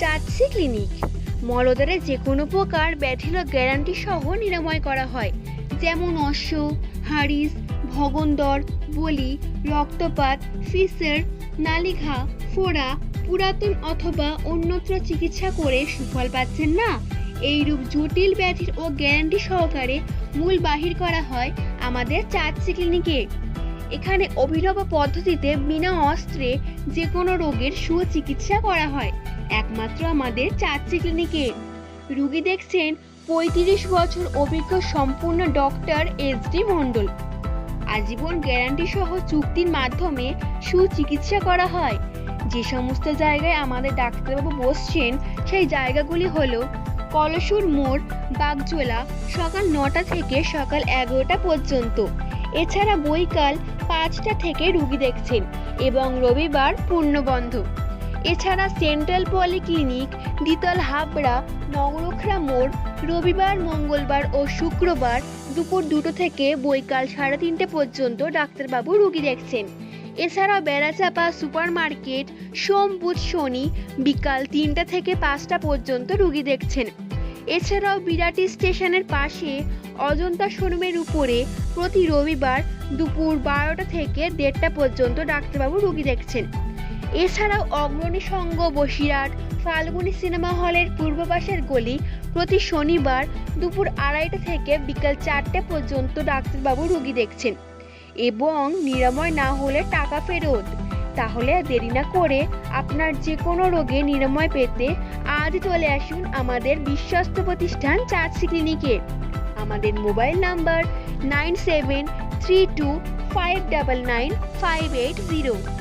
চাঁদসি clinic মলদ্বারে যে কোনো প্রকার ব্যাধির গ্যারান্টি সহ নিরাময় করা হয়, যেমন অশ্ব, হারিস, ভগন্দর, বলি, রক্তপাত, ফিসের, নালিঘা, ফোড়া, পুরাতন অথবা অন্যত্র চিকিৎসা করে সুফল পাচ্ছেন না? এইরূপ জটিল ব্যাধির ও গ্যারান্টি সহকারে মূল বাহির করা হয় আমাদের চাঁদসি ক্লিনিকে। এখানে অভিনব পদ্ধতিতে বিনা অস্ত্রে যে কোনো রোগের সুচিকিৎসা করা হয় একমাত্র আমাদের চাঁদসি ক্লিনিকে। রুগী দেখছেন ৩৫ বছর অভিজ্ঞ সম্পূর্ণ ডক্টর SD মণ্ডল। আজীবন গ্যারান্টি সহ চুক্তির মাধ্যমে সুচিকিৎসা করা হয়। যে সমস্ত জায়গায় আমাদের ডাক্তারবাবু বসছেন সেই জায়গাগুলি হলো কলসুর মোড়, বাগজোলা, সকাল 9টা থেকে সকাল 11টা পর্যন্ত। এছাড়া বৈকাল 5টা থেকে রুগী দেখছেন এবং রবিবার পূর্ণবন্ধ। এছাড়া সেন্ট্রাল পলিক্লিনিক, দ্বিতল হাবড়া, নগরখড়া মোড়, রবিবার, মঙ্গলবার ও শুক্রবার দুপুর 2টো থেকে বৈকাল 3:30 পর্যন্ত ডাক্তারবাবু রুগী দেখছেন। এছাড়াও বেড়াচাপা সুপার মার্কেট সোম, বুধ, শনি বিকাল 3টা থেকে 5টা পর্যন্ত রুগী দেখছেন। এছাড়াও বিরাটি স্টেশনের পাশে অজন্তা শোরুমের উপরে প্রতি রবিবার দুপুর 12টা থেকে 1:30টা পর্যন্ত ডাক্তারবাবু রুগী দেখছেন। এছাড়াও অগ্রণী সংঘ, বসিরহাট, ফাল্গুনী সিনেমা হলের পূর্ব পাশের গলি প্রতি শনিবার দুপুর 2:30টা থেকে বিকাল 4টে পর্যন্ত ডাক্তারবাবু রুগী দেখছেন এবং নিরাময় না হলে টাকা ফেরত। তাহলে দেরি না করে আপনার যে কোনো রোগে নিরাময় পেতে আজ চলে আসুন আমাদের বিশ্বস্ত প্রতিষ্ঠান চাঁদসি ক্লিনিকে। আমাদের মোবাইল নাম্বার 9732599580।